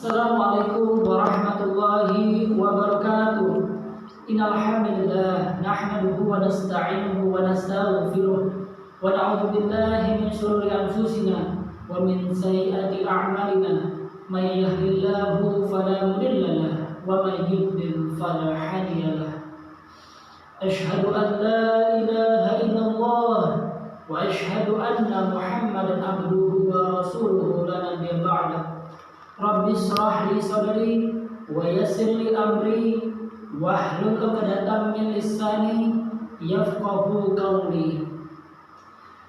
Assalamualaikum warahmatullahi wabarakatuh. Innal hamdalillah nahmaduhu wa nasta'inuhu wa nastaghfiruh wa na'udzu billahi min shururi anfusina wa min sayyiati a'malina. May yahdihillahu fala mudilla lahu wa may yudlil fala hadiya lahu. Asyhadu an la ilaha illallah wa asyhadu anna Muhammadan abduhu wa rasuluhu la nabiyya ba'dahu. Rabbi shrah li sadri wa yassir li amri wahlul 'uqdatam min lisani yafqahu qawli.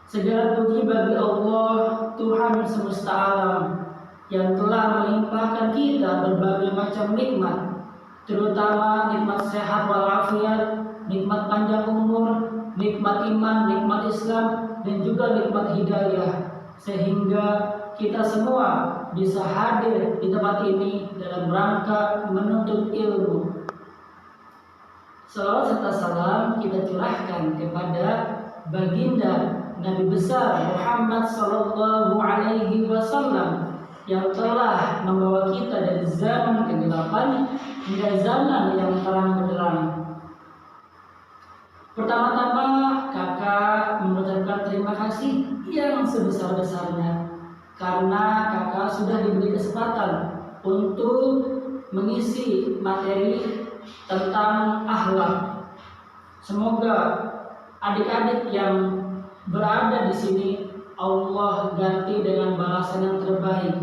Segala puji bagi Allah, Tuhan semesta alam, yang telah melimpahkan kita berbagai macam nikmat, terutama nikmat sehat walafiat, nikmat panjang umur, nikmat iman, nikmat Islam, dan juga nikmat hidayah, sehingga kita semua bisa hadir di tempat ini dalam rangka menuntut ilmu. Salawat serta salam kita curahkan kepada baginda Nabi besar Muhammad sallallahu alaihi wasallam yang telah membawa kita dari zaman kegelapan hingga zaman yang terang benderang. Pertama-tama kakak mengucapkan terima kasih yang sebesar-besarnya karena kakak sudah diberi kesempatan untuk mengisi materi tentang akhlak. Semoga adik-adik yang berada di sini Allah ganti dengan balasan yang terbaik.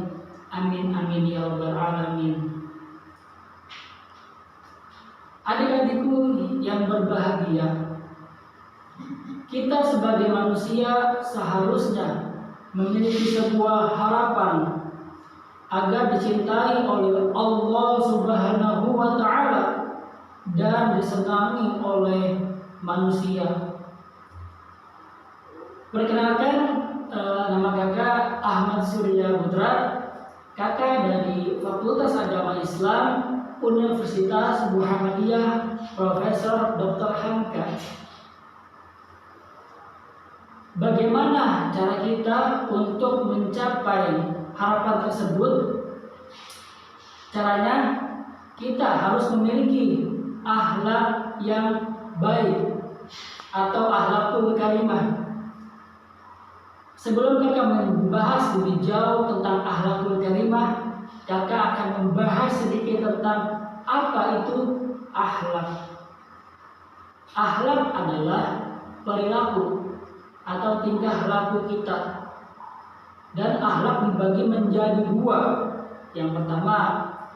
Amin amin ya rabbal alamin. Adik-adikku yang berbahagia, kita sebagai manusia seharusnya memiliki sebuah harapan agar dicintai oleh Allah Subhanahu wa taala dan disenangi oleh manusia. Perkenalkan, nama kakak Ahmad Surya Putra, kakak dari Fakultas Agama Islam Universitas Muhammadiyah Profesor Dr. Hamka. Bagaimana cara kita untuk mencapai harapan tersebut? Caranya, kita harus memiliki akhlak yang baik atau akhlakul karimah. Sebelum kakak membahas lebih jauh tentang akhlakul karimah, kakak akan membahas sedikit tentang apa itu akhlak. Akhlak adalah perilaku atau tingkah laku kita, dan akhlak dibagi menjadi dua. Yang pertama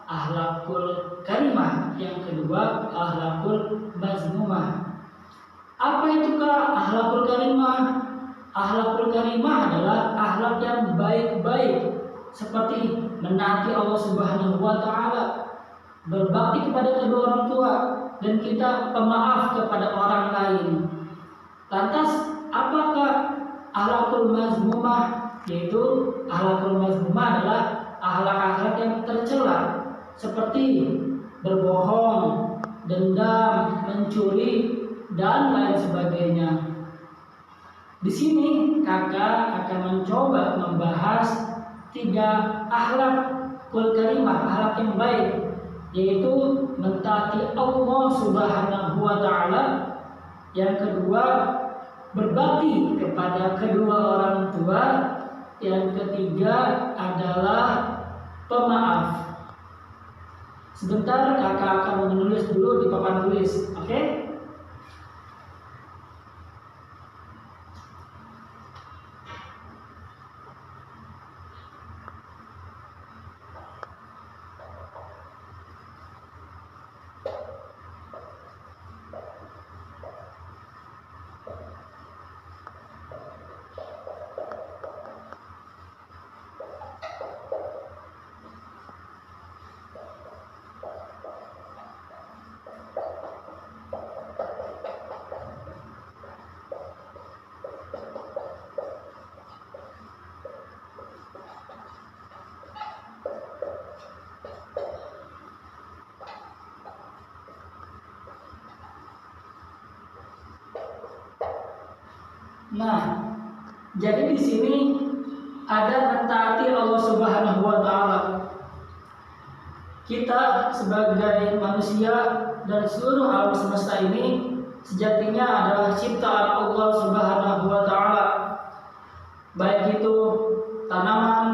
akhlakul karimah, yang kedua akhlakul mazmumah. Apa itu akhlakul karimah? Akhlakul karimah adalah akhlak yang baik-baik, seperti menaati Allah Subhanahu wa taala, berbakti kepada kedua orang tua, dan kita pemaaf kepada orang lain. Lantas apakah akhlakul mazmumah? Yaitu akhlakul mazmumah adalah akhlak-akhlak yang tercela, seperti berbohong, dendam, mencuri, dan lain sebagainya. Di sini kakak akan mencoba membahas 3 akhlakul karimah, akhlak yang baik, yaitu mentaati Allah Subhanahu wa taala, yang kedua berbakti kepada kedua orang tua, yang ketiga adalah pemaaf. Sebentar kakak akan menulis dulu di papan tulis, oke? Nah, jadi di sini ada mentaati Allah Subhanahu wa taala. kita sebagai manusia dan seluruh alam semesta ini sejatinya adalah ciptaan Allah Subhanahu wa taala. Baik itu tanaman,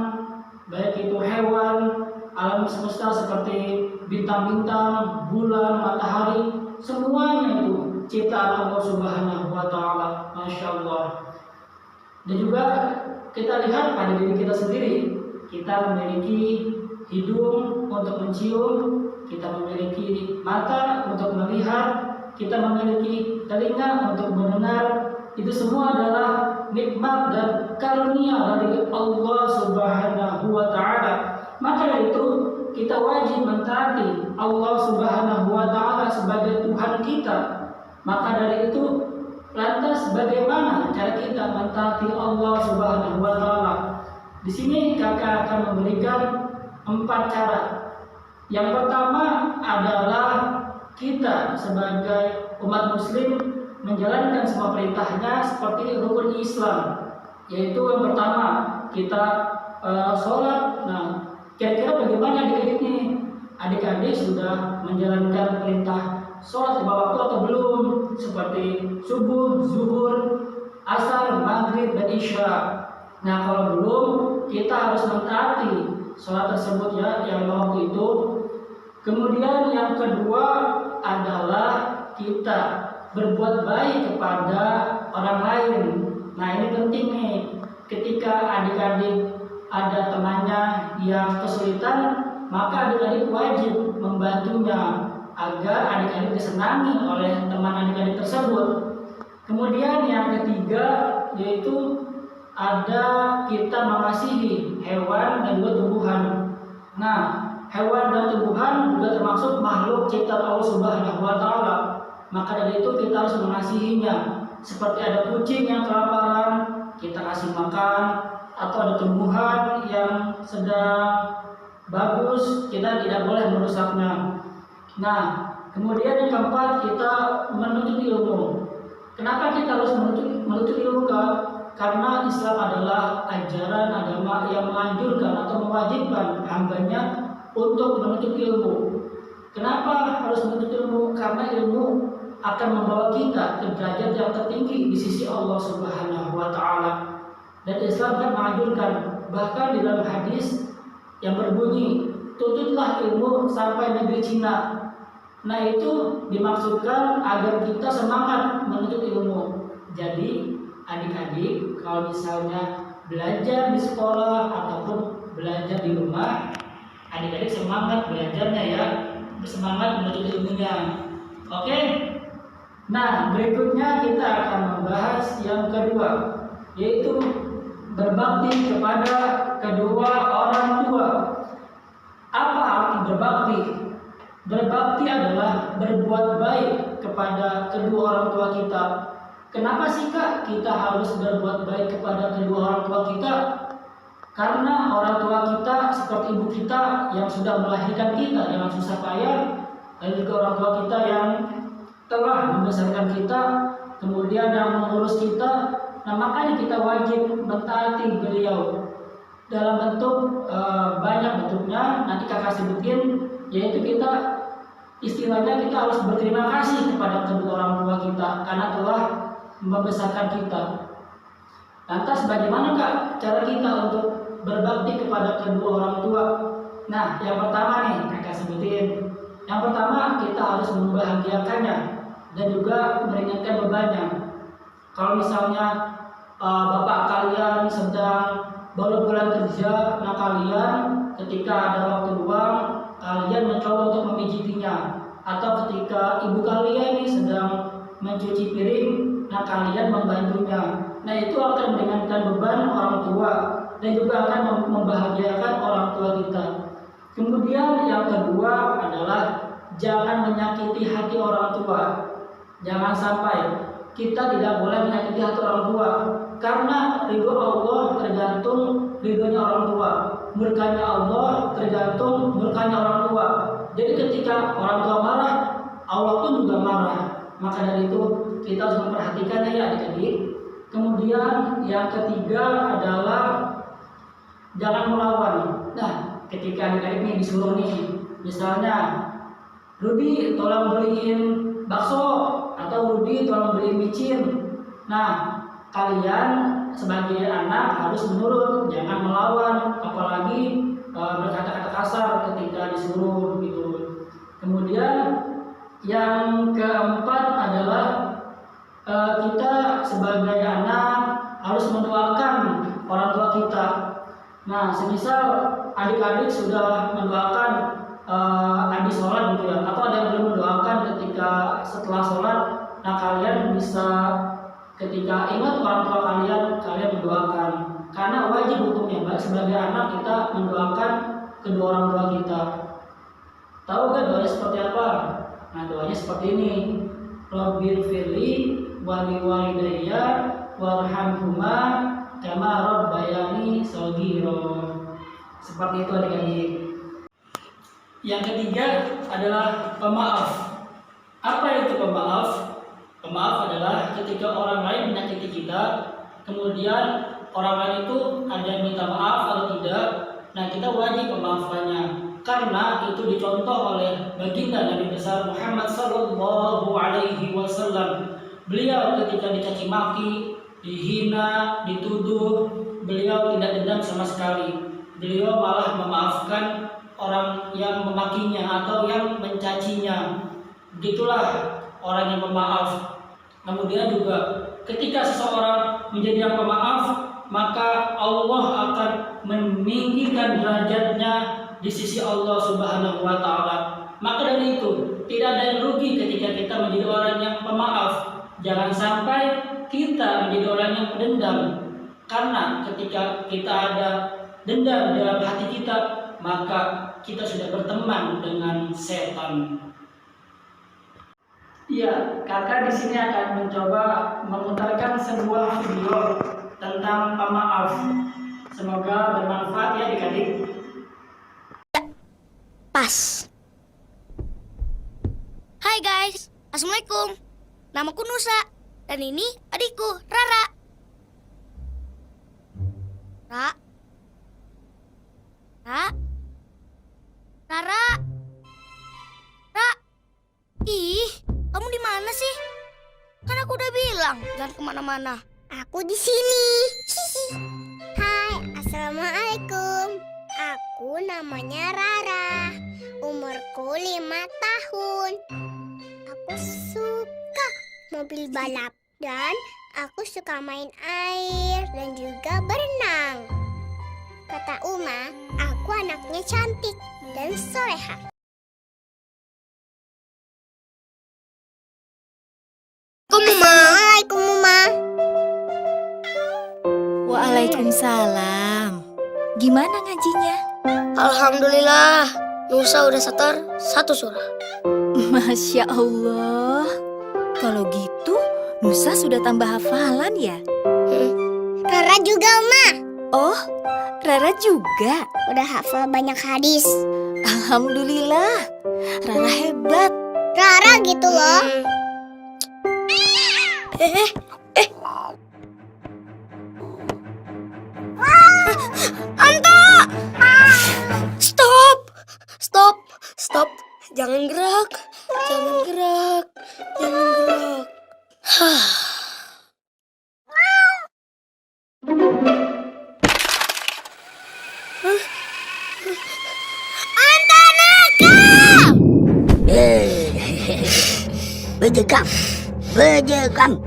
baik itu hewan, alam semesta seperti bintang-bintang, bulan, matahari, semuanya itu ciptaan Allah Subhanahu wa taala. Masya Allah. Dan juga kita lihat pada diri kita sendiri, kita memiliki hidung untuk mencium, kita memiliki mata untuk melihat, kita memiliki telinga untuk mendengar. Itu semua adalah nikmat dan karunia dari Allah Subhanahu wa taala. Maka dari itu kita wajib mentaati Allah Subhanahu wa taala sebagai Tuhan kita. Maka dari itu lantas bagaimana cara kita mentaati Allah Subhanahu wa taala? Di sini kakak akan memberikan 4 cara. Yang pertama adalah kita sebagai umat muslim menjalankan semua perintahnya seperti rukun Islam, yaitu yang pertama kita sholat. Nah, kira-kira bagaimana adik-adik ini? Adik-adik sudah menjalankan perintah sholat lima waktu atau belum? Seperti subuh, zuhur, asar, maghrib, dan isya. Nah, kalau belum, kita harus mentaati sholat tersebut ya, yang lima waktu itu. Kemudian yang kedua adalah kita berbuat baik kepada orang lain. Nah, ini penting nih. Ketika adik-adik ada temannya yang kesulitan, maka adik-adik wajib membantunya agar adik-adik disenangi oleh teman adik-adik tersebut. Kemudian yang ketiga yaitu ada kita mengasihi hewan dan juga tumbuhan. Nah, hewan dan tumbuhan juga termasuk makhluk ciptaan Allah Subhanahu wa taala. Maka dari itu kita harus mengasihinya. Seperti ada kucing yang kelaparan, kita kasih makan, atau ada tumbuhan yang sedang bagus, kita tidak boleh merusaknya. Nah, kemudian yang keempat kita menuntut ilmu. Kenapa kita harus menuntut ilmu? Karena Islam adalah ajaran agama yang menganjurkan atau mewajibkan hambanya untuk menuntut ilmu. Kenapa harus menuntut ilmu? Karena ilmu akan membawa kita ke derajat yang tertinggi di sisi Allah Subhanahu wa taala. Dan Islam kan menganjurkan, bahkan di dalam hadis yang berbunyi, tuntutlah ilmu sampai negeri Cina. Nah, itu dimaksudkan agar kita semangat menuntut ilmu. Jadi adik-adik kalau misalnya belajar di sekolah ataupun belajar di rumah, adik-adik semangat belajarnya ya, bersemangat menuntut ilmunya. Oke? Nah, berikutnya kita akan membahas yang kedua, yaitu berbakti kepada kedua orang tua. Apa arti berbakti? Berbakti adalah berbuat baik kepada kedua orang tua kita. Kenapa sih Kak kita harus berbuat baik kepada kedua orang tua kita? Karena orang tua kita seperti ibu kita yang sudah melahirkan kita dengan susah payah, dan juga orang tua kita yang telah membesarkan kita, kemudian yang mengurus kita. Nah, makanya kita wajib mentaati beliau dalam bentuk banyak bentuknya. Nanti kakak sebutin, yaitu kita istilahnya kita harus berterima kasih kepada kedua orang tua kita karena telah membesarkan kita. Lantas bagaimana Kak cara kita untuk berbakti kepada kedua orang tua? Nah, yang pertama nih kakak sebutin. Yang pertama kita harus membahagiakannya dan juga meringankan bebannya. Kalau misalnya bapak kalian sedang baru pulang kerja, nah kalian ketika ada waktu luang, kalian mencoba untuk memijitinya. Atau ketika ibu kalian ini sedang mencuci piring, nah kalian membantunya. Nah, itu akan meringankan beban orang tua dan juga akan membahagiakan orang tua kita. Kemudian yang kedua adalah jangan menyakiti hati orang tua. Jangan sampai kita tidak boleh menyakiti hati orang tua, karena ridho Allah tergantung ridhonya orang tua, murkanya Allah tergantung murkanya orang tua. Jadi ketika orang tua marah, Allah pun juga marah. Maka dari itu kita harus memperhatikannya ya adik-adik. Kemudian yang ketiga adalah jangan melawan. Nah, ketika adik-adik ini disuruh nih Misalnya, Rudi tolong beliin bakso atau Rudi tolong beliin micin. Nah, kalian sebagai anak harus menurut, jangan melawan, apalagi berkata-kata kasar ketika disuruh gitu. Kemudian yang keempat adalah kita sebagai anak harus mendoakan orang tua kita. Nah, semisal adik-adik sudah mendoakan habis sholat gitu ya, atau ada yang belum mendoakan ketika setelah sholat, nah kalian bisa ketika ingat orang tua kalian mendoakan, karena wajib hukumnya Mbak, sebagai anak kita mendoakan kedua orang tua kita. Tahu kan doanya seperti apa? Nah, doanya seperti ini. Rabbil firli wali walidayya warhamhuma kama rabbayani shaghira. Seperti itu adik-adik. Yang ketiga adalah pemaaf. Apa itu pemaaf? Pemaaf adalah ketika orang lain menyakiti kita, kemudian orang lain itu ada yang minta maaf atau tidak, nah kita wajib memaafkannya. Karena itu dicontoh oleh baginda Nabi besar Muhammad sallallahu alaihi wasallam. Beliau ketika dicaci maki, dihina, dituduh, beliau tidak dendam sama sekali. Beliau malah memaafkan orang yang memakinya atau yang mencacinya. Begitulah orang yang pemaaf. Kemudian juga ketika seseorang menjadi yang pemaaf, maka Allah akan meninggikan derajatnya di sisi Allah Subhanahu wa taala. Maka dari itu, tidak ada yang rugi ketika kita menjadi orang yang pemaaf. Jangan sampai kita menjadi orang yang pendendam. Karena ketika kita ada dendam dalam hati kita, maka kita sudah berteman dengan setan. Iya, kakak di sini akan mencoba memutarkan sebuah video tentang pemaaf. Semoga bermanfaat ya adik-adik. Pas. Hai guys, assalamualaikum. Namaku Nusa dan ini adikku Rara. Rara. Ih, kamu di mana sih? Kan aku udah bilang jangan kemana-mana. Aku di sini. Hai, assalamualaikum. Aku namanya Rara. Umurku 5 tahun. Aku suka mobil balap dan aku suka main air dan juga berenang. Kata Uma, aku anaknya cantik dan soleha. Assalamualaikum, Uma. Waalaikumsalam. Gimana ngajinya? Alhamdulillah, Nusa udah setor 1 surah. Masya Allah. Kalau gitu, Nusa sudah tambah hafalan ya? Rara juga, Uma. Oh, Rara juga. Udah hafal banyak hadis. Alhamdulillah. Rara hebat. Rara gitu loh. Stop. Jangan gerak. Bejekam.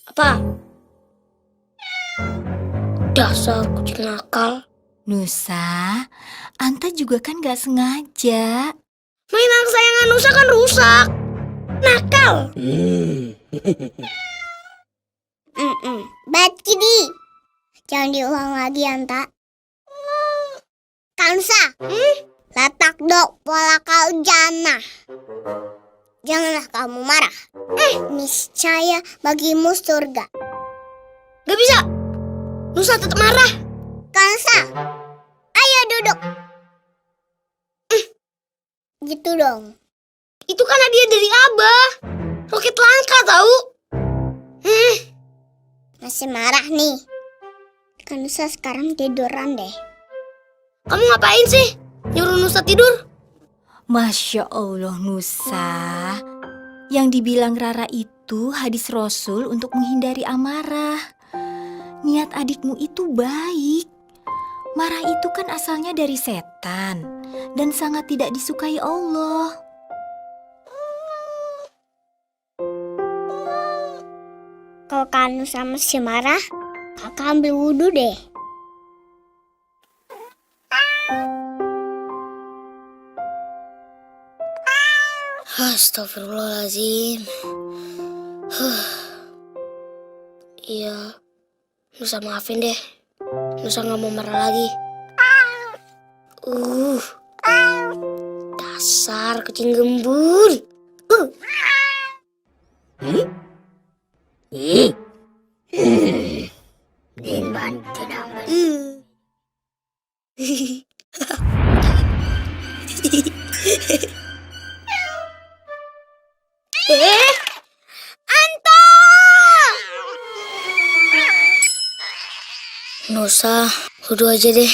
Apa? Dasar kucing nakal. Nusa, Anta juga kan gak sengaja. Mainan kesayangan Nusa kan rusak. Nakal. Bad kitty. Jangan diulang lagi, Anta. Kansa. Letak dok walakal jannah. Janganlah kamu marah. Niscaya bagimu surga. Gak bisa. Nusa tetap marah. Kansa, ayo duduk. Gitu dong. Itu kan hadiah dari Abah. Roket langka tahu. Masih marah nih. Kan Nusa sekarang tiduran deh. Kamu ngapain sih? Nyuruh Nusa tidur? Masya Allah Nusa. Yang dibilang Rara itu hadis Rasul untuk menghindari amarah. Niat adikmu itu baik. Marah itu kan asalnya dari setan dan sangat tidak disukai Allah. Kalau Kak Nusa masih marah, kakak ambil wudhu deh. Astagfirullahaladzim. Iya, Nusa maafin deh. Nusa gak mau marah lagi. Dasar kucing gembul. Dimban tidak Anto! Nusa, wudhu aja deh.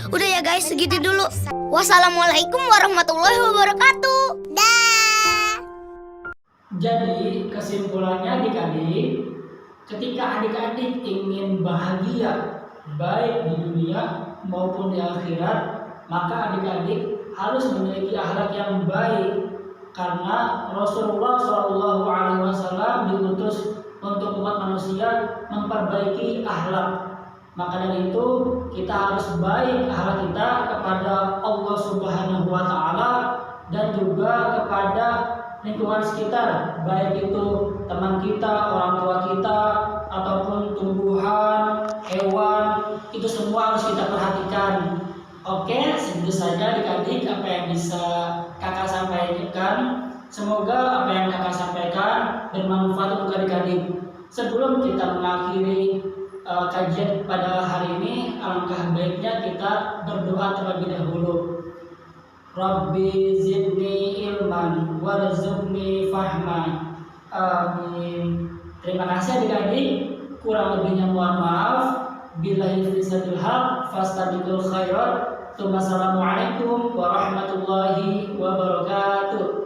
Udah ya guys, segitu dulu. Wassalamualaikum warahmatullahi wabarakatuh. Dah. Jadi kesimpulannya adik-adik, ketika adik-adik ingin bahagia baik di dunia maupun di akhirat, maka adik-adik harus memiliki akhlak yang baik, karena Rasulullah SAW diutus untuk umat manusia memperbaiki akhlak. Maka dari itu kita harus baik akhlak kita kepada Allah Subhanahu wa Ta'ala dan juga kepada lingkungan sekitar, baik itu teman kita, orang tua kita, ataupun tumbuhan, hewan, itu semua harus kita perhatikan. Oke, segitu saja adik-adik apa yang bisa kakak sampaikan. Semoga apa yang kakak sampaikan bermanfaat untuk adik-adik. Sebelum kita mengakhiri kajian pada hari ini, alangkah baiknya kita berdoa terlebih dahulu. Rabbi zidni ilman warzuqni fahma. Amin. Terima kasih adik-adik. Kurang lebihnya mohon maaf. Billahi taufiq fastabiqul khairat. Wassalamualaikum warahmatullahi wabarakatuh.